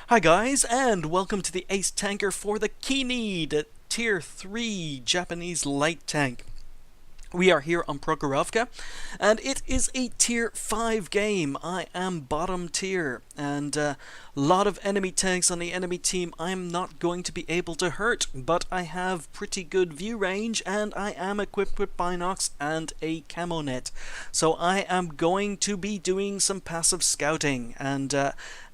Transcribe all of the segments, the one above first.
Hi guys, and welcome to the Ace Tanker for the Keeneed Tier 3 Japanese Light Tank. We are here on Prokhorovka, and it is a Tier 5 game. I am bottom tier, and a lot of enemy tanks on the enemy team I'm not going to be able to hurt, but I have pretty good view range, and I am equipped with Binocs and a camo net. So I am going to be doing some passive scouting, and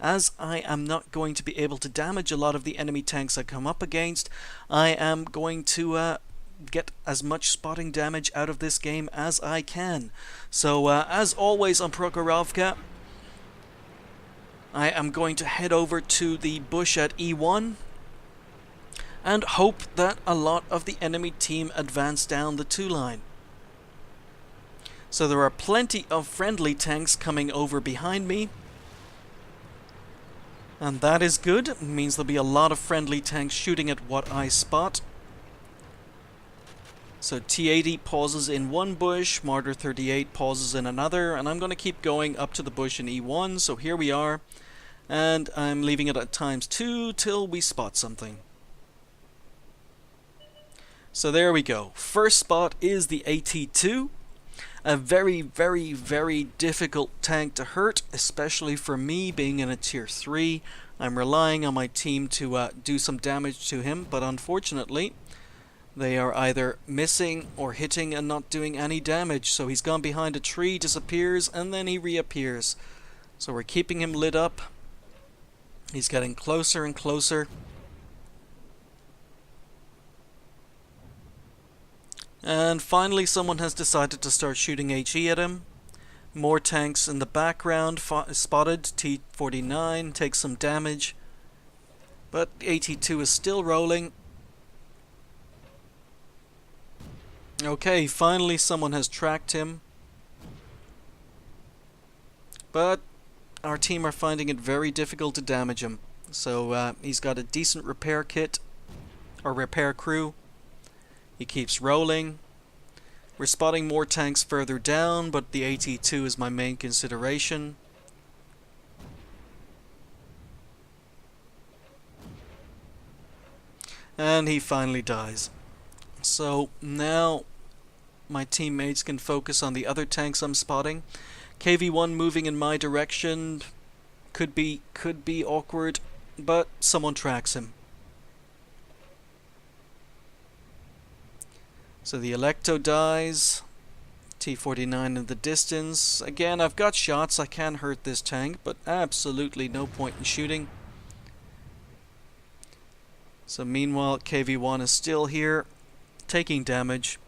as I am not going to be able to damage a lot of the enemy tanks I come up against, I am going to get as much spotting damage out of this game as I can. So as always on Prokhorovka, I am going to head over to the bush at E1 and hope that a lot of the enemy team advance down the 2 line. So there are plenty of friendly tanks coming over behind me, and that is good. It means there'll be a lot of friendly tanks shooting at what I spot. So T-80 pauses in one bush, Martyr 38 pauses in another, and I'm going to keep going up to the bush in E1, so here we are. And I'm leaving it at ×2 till we spot something. So there we go. First spot is the AT-2. A very, very, very difficult tank to hurt, especially for me being in a Tier 3. I'm relying on my team to do some damage to him, but unfortunately they are either missing or hitting and not doing any damage. So he's gone behind a tree, disappears, and then he reappears. So we're keeping him lit up. He's getting closer and closer. And finally someone has decided to start shooting HE at him. More tanks in the background spotted. T-49 takes some damage. But AT-2 is still rolling. Okay, finally someone has tracked him. But our team are finding it very difficult to damage him. So he's got a decent repair kit, or repair crew. He keeps rolling. We're spotting more tanks further down, but the AT-2 is my main consideration. And he finally dies. So now my teammates can focus on the other tanks I'm spotting. KV-1 moving in my direction could be awkward, but someone tracks him. So the Electo dies. T-49 in the distance. Again, I've got shots. I can hurt this tank, but absolutely no point in shooting. So meanwhile, KV-1 is still here, taking damage.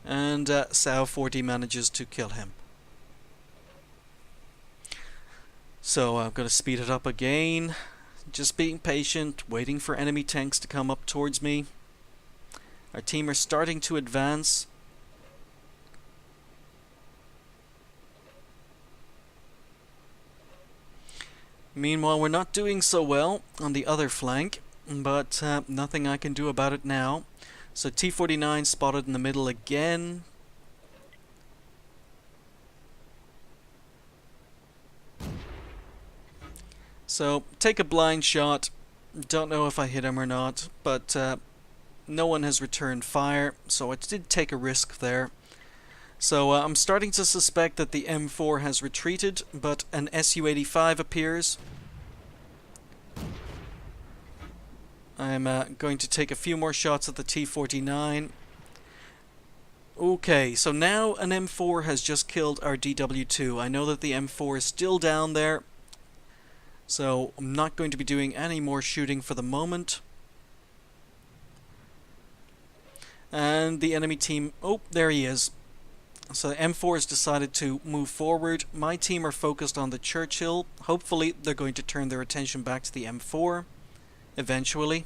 And SAO-40 manages to kill him. So I'm going to speed it up again. Just being patient, waiting for enemy tanks to come up towards me. Our team are starting to advance. Meanwhile, we're not doing so well on the other flank, but nothing I can do about it now. So T-49 spotted in the middle again. So take a blind shot. Don't know if I hit him or not, but no one has returned fire, so I did take a risk there. So I'm starting to suspect that the M4 has retreated, but an Su-85 appears. I'm going to take a few more shots at the T-49. Okay, so now an M4 has just killed our DW2. I know that the M4 is still down there, so I'm not going to be doing any more shooting for the moment. And the enemy team... Oh, there he is. So the M4 has decided to move forward. My team are focused on the Churchill. Hopefully they're going to turn their attention back to the M4 eventually.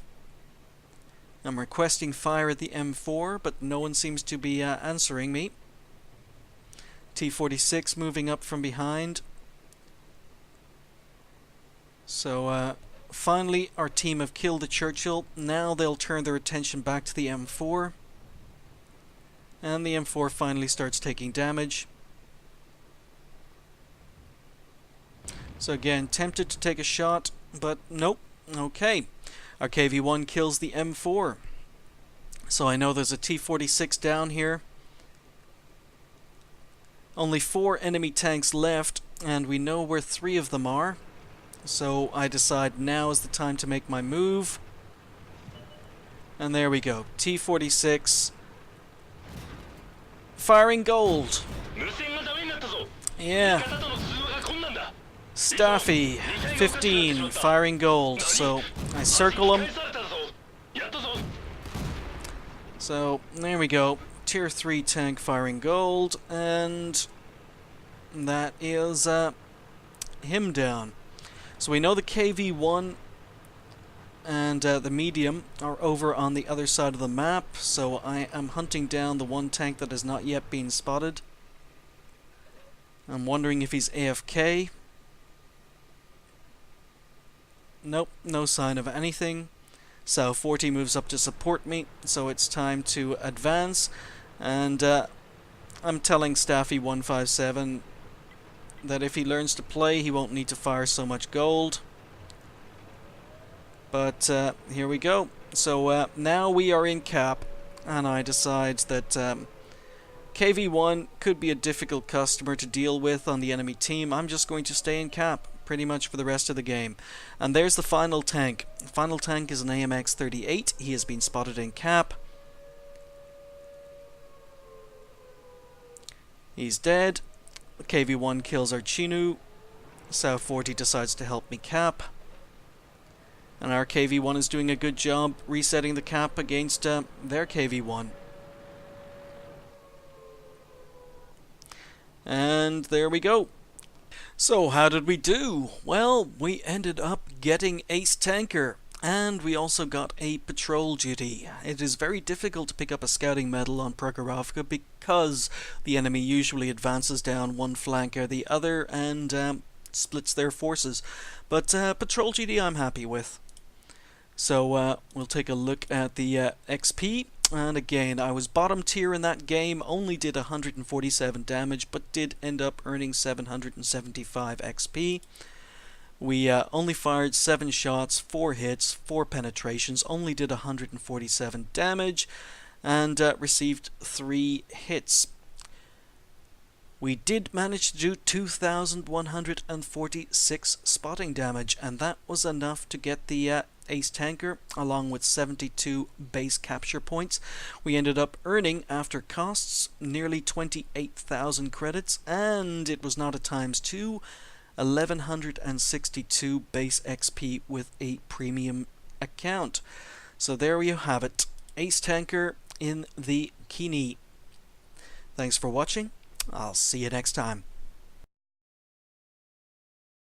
I'm requesting fire at the M4, but no one seems to be answering me. T-46 moving up from behind. So finally our team have killed the Churchill. Now they'll turn their attention back to the M4. And the M4 finally starts taking damage. So again, tempted to take a shot, but nope. Okay. Our KV-1 kills the M4. So I know there's a T-46 down here. Only 4 enemy tanks left, and we know where 3 of them are. So I decide now is the time to make my move. And there we go. T-46. Firing gold. Yeah. Staffy, 15, firing gold. So I circle him. So there we go. Tier 3 tank firing gold. And that is him down. So we know the KV-1 and the medium are over on the other side of the map, so I am hunting down the one tank that has not yet been spotted. I'm wondering if he's AFK. Nope, no sign of anything. So 40 moves up to support me, so it's time to advance. And I'm telling Staffy 157 that if he learns to play, he won't need to fire so much gold. But here we go. So now we are in cap, and I decide that KV-1 could be a difficult customer to deal with on the enemy team. I'm just going to stay in cap pretty much for the rest of the game. And there's the final tank. The final tank is an AMX-38. He has been spotted in cap. He's dead. KV-1 kills our Chinu. South 40 decides to help me cap. And our KV-1 is doing a good job resetting the cap against their KV-1. And there we go. So how did we do? Well, we ended up getting Ace Tanker. And we also got a patrol duty. It is very difficult to pick up a scouting medal on Prokhorovka because the enemy usually advances down one flank or the other and splits their forces. But patrol duty I'm happy with. So we'll take a look at the XP, and again I was bottom tier in that game, only did 147 damage but did end up earning 775 XP. We only fired 7 shots, 4 hits, 4 penetrations, only did 147 damage and received 3 hits. We did manage to do 2,146 spotting damage, and that was enough to get the Ace Tanker along with 72 base capture points. We ended up earning, after costs, nearly 28,000 credits, and it was not a ×2, 1,162 base XP with a premium account. So there you have it, Ace Tanker in the Kini. Thanks for watching. I'll see you next time.